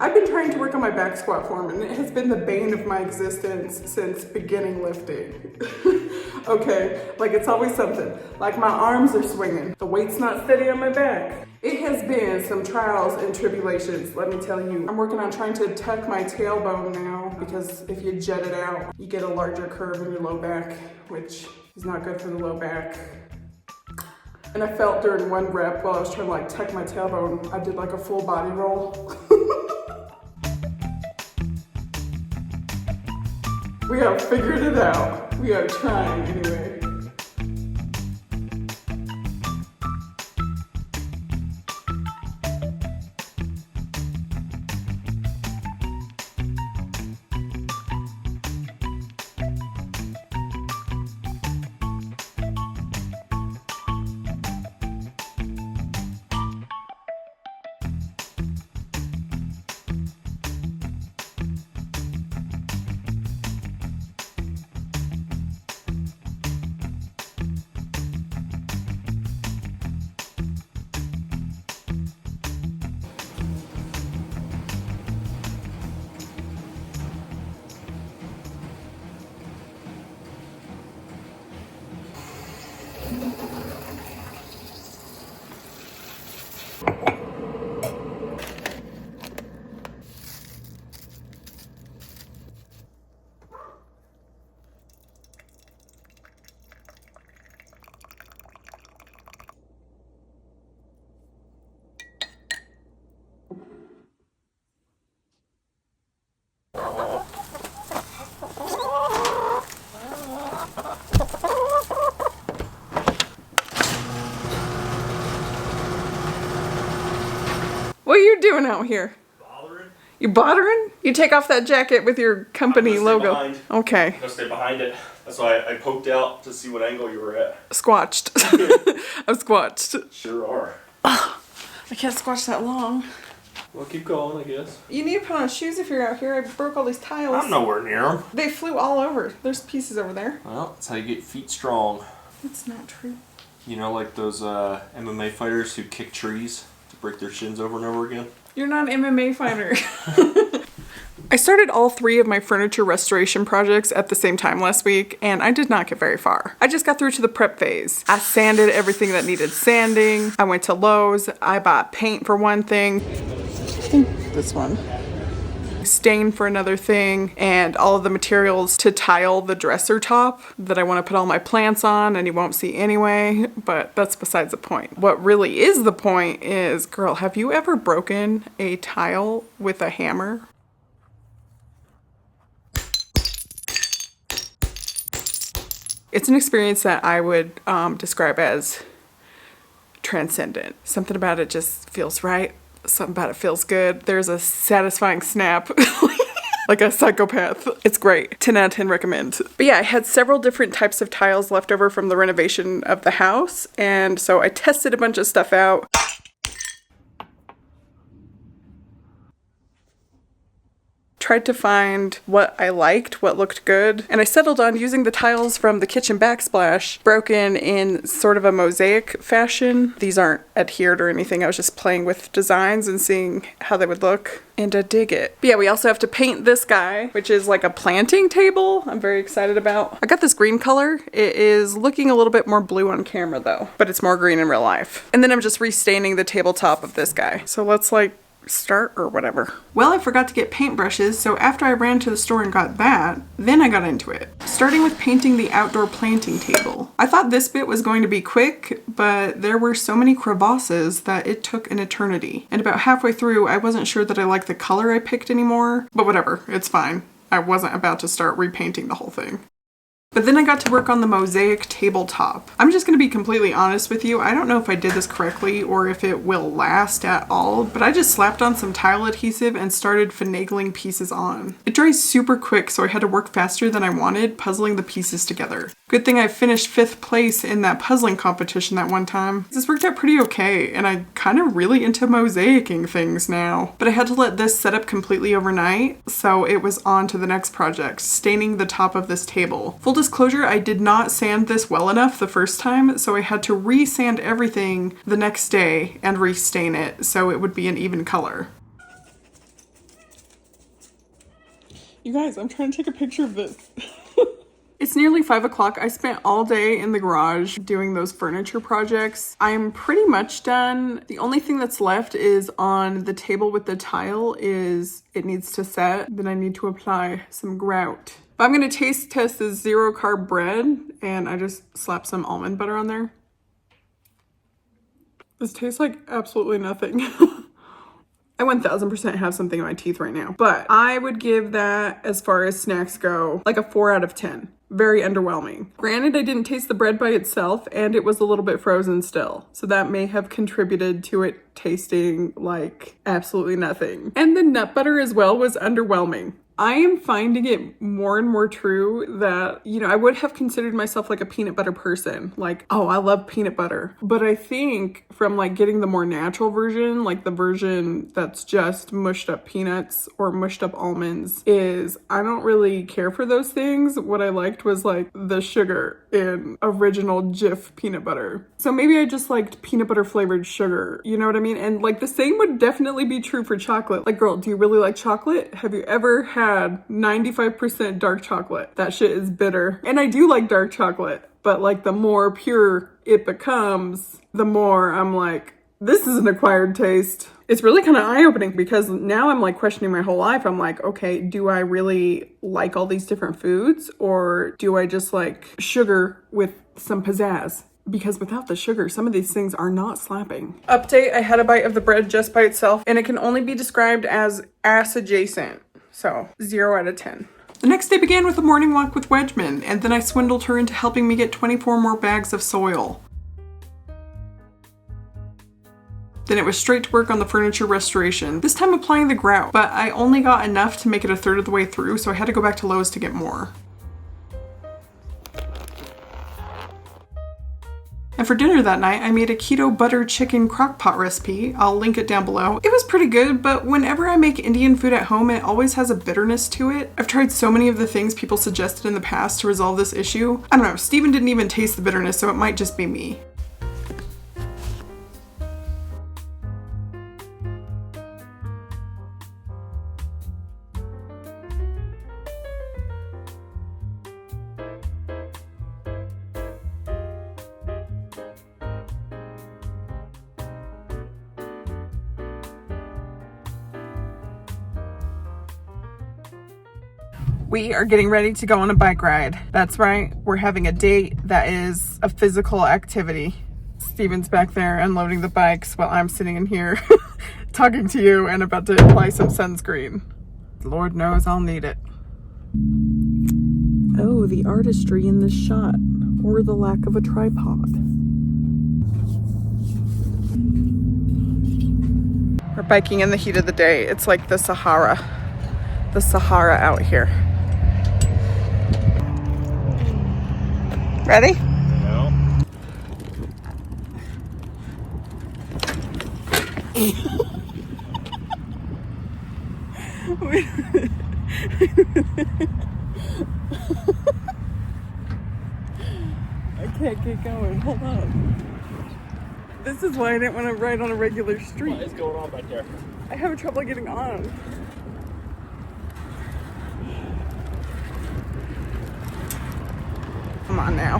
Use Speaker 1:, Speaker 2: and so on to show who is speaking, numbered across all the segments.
Speaker 1: I've been trying to work on my back squat form, and it has been the bane of my existence since beginning lifting. Okay, like it's always something. Like my arms are swinging, the weight's not steady on my back. It has been some trials and tribulations, let me tell you. I'm working on trying to tuck my tailbone now, because if you jet it out, you get a larger curve in your low back, which is not good for the low back. And I felt during one rep while I was trying to like tuck my tailbone, I did like a full body roll. We have figured it out. We are trying anyway. What are you doing out here?
Speaker 2: Bothering?
Speaker 1: You bothering? You take off that jacket with your company logo.
Speaker 2: Behind.
Speaker 1: Okay.
Speaker 2: I'm gonna stay behind it. That's why I poked out to see what angle you were at.
Speaker 1: Squatched. I'm squatched.
Speaker 2: Sure are.
Speaker 1: I can't squatch that long.
Speaker 2: Well, keep going, I guess.
Speaker 1: You need to put on shoes if you're out here. I broke all these tiles.
Speaker 2: I'm nowhere near them.
Speaker 1: They flew all over. There's pieces over there.
Speaker 2: Well, that's how you get feet strong.
Speaker 1: That's not true.
Speaker 2: You know, like those MMA fighters who kick trees to break their shins over and over again?
Speaker 1: You're not an MMA fighter. I started all 3 of my furniture restoration projects at the same time last week, and I did not get very far. I just got through to the prep phase. I sanded everything that needed sanding. I went to Lowe's. I bought paint for one thing. This one. Stain for another thing, and all of the materials to tile the dresser top that I want to put all my plants on, and you won't see anyway, but that's besides the point. What really is the point is, girl, have you ever broken a tile with a hammer? It's an experience that I would describe as transcendent. Something about it just feels right. Something about it feels good. There's a satisfying snap. Like a psychopath. It's great. 10 out of 10 recommend. But yeah, I had several different types of tiles left over from the renovation of the house. And so I tested a bunch of stuff out. Tried to find what I liked, what looked good, and I settled on using the tiles from the kitchen backsplash, broken in sort of a mosaic fashion. These aren't adhered or anything. I was just playing with designs and seeing how they would look, and I dig it. But yeah, we also have to paint this guy, which is like a planting table I'm very excited about. I got this green color. It is looking a little bit more blue on camera though, but it's more green in real life. And then I'm just restaining the tabletop of this guy. So let's start or whatever. Well, I forgot to get paintbrushes, so after I ran to the store and got that, then I got into it. Starting with painting the outdoor planting table. I thought this bit was going to be quick, but there were so many crevasses that it took an eternity. And about halfway through, I wasn't sure that I liked the color I picked anymore, but whatever, it's fine. I wasn't about to start repainting the whole thing. But then I got to work on the mosaic tabletop. I'm just gonna be completely honest with you. I don't know if I did this correctly or if it will last at all, but I just slapped on some tile adhesive and started finagling pieces on. It dries super quick, so I had to work faster than I wanted, puzzling the pieces together. Good thing I finished 5th place in that puzzling competition that one time. This worked out pretty okay, and I'm kind of really into mosaicing things now. But I had to let this set up completely overnight, so it was on to the next project, staining the top of this table. Full disclosure, I did not sand this well enough the first time, so I had to re-sand everything the next day and restain it so it would be an even color. You guys, I'm trying to take a picture of this. It's nearly 5 o'clock. I spent all day in the garage doing those furniture projects. I'm pretty much done. The only thing that's left is on the table with the tile is it needs to set. Then I need to apply some grout. But I'm gonna taste test this 0-carb bread and I just slap some almond butter on there. This tastes like absolutely nothing. I 1000% have something in my teeth right now, but I would give that, as far as snacks go, like a 4 out of 10. Very underwhelming. Granted, I didn't taste the bread by itself and it was a little bit frozen still. So that may have contributed to it tasting like absolutely nothing. And the nut butter as well was underwhelming. I am finding it more and more true that, I would have considered myself like a peanut butter person. Like, oh, I love peanut butter. But I think from like getting the more natural version, like the version that's just mushed up peanuts or mushed up almonds, is I don't really care for those things. What I liked was like the sugar in original Jif peanut butter. So maybe I just liked peanut butter flavored sugar. You know what I mean? And like the same would definitely be true for chocolate. Like, girl, do you really like chocolate? Have you ever had 95% dark chocolate? That shit is bitter. And I do like dark chocolate, but like the more pure it becomes, the more I'm like, this is an acquired taste. It's really kind of eye-opening because now I'm like questioning my whole life. I'm like, okay, do I really like all these different foods, or do I just like sugar with some pizzazz? Because without the sugar, some of these things are not slapping. Update, I had a bite of the bread just by itself and it can only be described as ass adjacent. So 0 out of 10. The next day began with a morning walk with Wedgman, and then I swindled her into helping me get 24 more bags of soil. Then it was straight to work on the furniture restoration, this time applying the grout, but I only got enough to make it a third of the way through, so I had to go back to Lowe's to get more. And for dinner that night, I made a keto butter chicken crock pot recipe. I'll link it down below. It was pretty good, but whenever I make Indian food at home, it always has a bitterness to it. I've tried so many of the things people suggested in the past to resolve this issue. I don't know, Steven didn't even taste the bitterness, so it might just be me. We are getting ready to go on a bike ride. That's right, we're having a date that is a physical activity. Steven's back there unloading the bikes while I'm sitting in here talking to you and about to apply some sunscreen. Lord knows I'll need it. Oh, the artistry in this shot, or the lack of a tripod. We're biking in the heat of the day. It's like the Sahara out here. Ready?
Speaker 2: No.
Speaker 1: Wait. I can't get going. Hold on. This is why I didn't want to ride on a regular street.
Speaker 2: What is going on back there?
Speaker 1: I have trouble getting on. Come on now.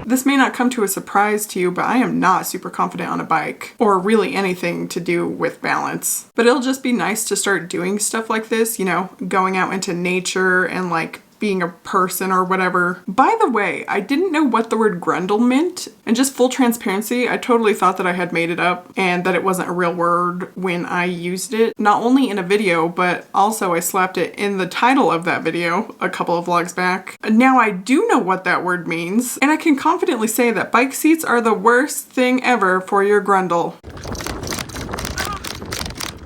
Speaker 1: This may not come to a surprise to you, but I am not super confident on a bike, or really anything to do with balance. But it'll just be nice to start doing stuff like this, going out into nature and like being a person or whatever. By the way, I didn't know what the word grundle meant, and just full transparency, I totally thought that I had made it up and that it wasn't a real word when I used it. Not only in a video, but also I slapped it in the title of that video a couple of vlogs back. Now I do know what that word means, and I can confidently say that bike seats are the worst thing ever for your grundle.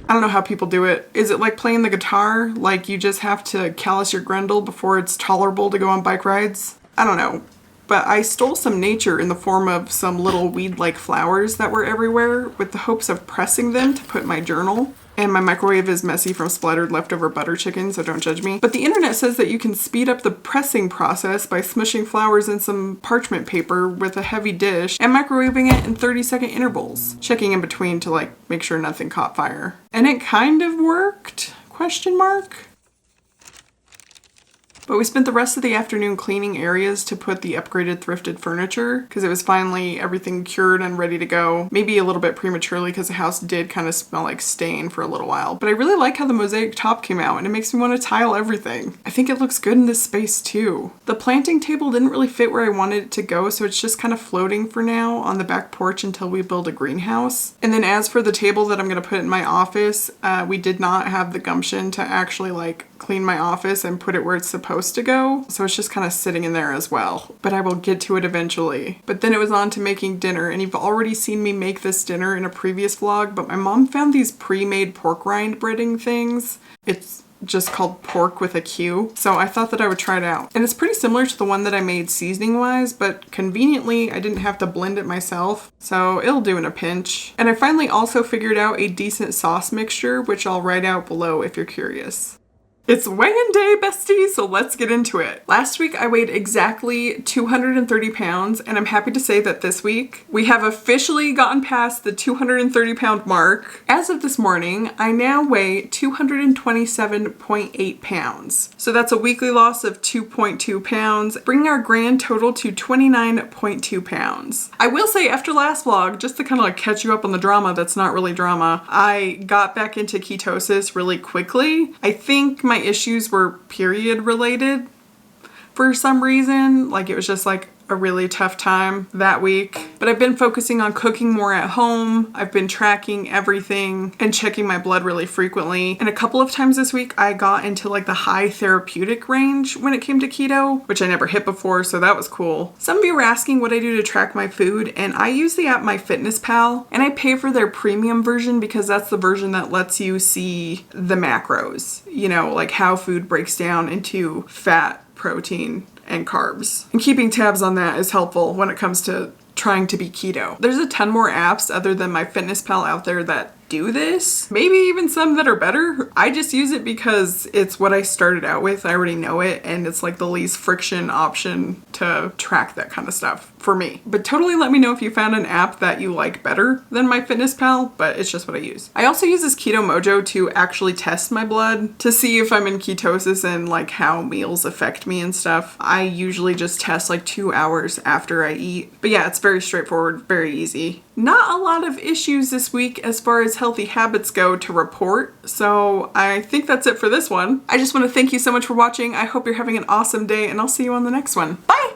Speaker 1: I don't know how people do it. Is it like playing the guitar? Like you just have to callous your grundle before it's tolerable to go on bike rides? I don't know. But I stole some nature in the form of some little weed-like flowers that were everywhere with the hopes of pressing them to put in my journal. And my microwave is messy from splattered leftover butter chicken, so don't judge me. But the internet says that you can speed up the pressing process by smushing flowers in some parchment paper with a heavy dish and microwaving it in 30-second intervals, checking in between to like make sure nothing caught fire. And it kind of worked. Question mark? But we spent the rest of the afternoon cleaning areas to put the upgraded thrifted furniture because it was finally everything cured and ready to go. Maybe a little bit prematurely because the house did kind of smell like stain for a little while. But I really like how the mosaic top came out and it makes me want to tile everything. I think it looks good in this space too. The planting table didn't really fit where I wanted it to go, so it's just kind of floating for now on the back porch until we build a greenhouse. And then as for the table that I'm going to put in my office, we did not have the gumption to actually like clean my office and put it where it's supposed to go. So it's just kind of sitting in there as well. But I will get to it eventually. But then it was on to making dinner, and you've already seen me make this dinner in a previous vlog, but my mom found these pre-made pork rind breading things. It's just called pork with a Q. So I thought that I would try it out. And it's pretty similar to the one that I made seasoning wise, but conveniently I didn't have to blend it myself. So it'll do in a pinch. And I finally also figured out a decent sauce mixture, which I'll write out below if you're curious. It's weigh-in day, besties, so let's get into it. Last week I weighed exactly 230 pounds, and I'm happy to say that this week we have officially gotten past the 230 pound mark. As of this morning, I now weigh 227.8 pounds. So that's a weekly loss of 2.2 pounds, bringing our grand total to 29.2 pounds. I will say after last vlog, just to kind of like catch you up on the drama that's not really drama, I got back into ketosis really quickly. I think my issues were period related for some reason. Like it was just like a really tough time that week. But I've been focusing on cooking more at home. I've been tracking everything and checking my blood really frequently. And a couple of times this week I got into like the high therapeutic range when it came to keto, which I never hit before, so that was cool. Some of you were asking what I do to track my food, and I use the app MyFitnessPal, and I pay for their premium version because that's the version that lets you see the macros, you know, like how food breaks down into fat, protein, and carbs. And keeping tabs on that is helpful when it comes to trying to be keto. There's a ton more apps other than MyFitnessPal out there that do this. Maybe even some that are better. I just use it because it's what I started out with. I already know it, and it's like the least friction option to track that kind of stuff for me. But totally let me know if you found an app that you like better than MyFitnessPal, but it's just what I use. I also use this Keto Mojo to actually test my blood to see if I'm in ketosis and like how meals affect me and stuff. I usually just test like 2 hours after I eat. But yeah, it's very straightforward, very easy. Not a lot of issues this week as far as healthy habits go to report, so I think that's it for this one. I just want to thank you so much for watching. I hope you're having an awesome day, and I'll see you on the next one. Bye!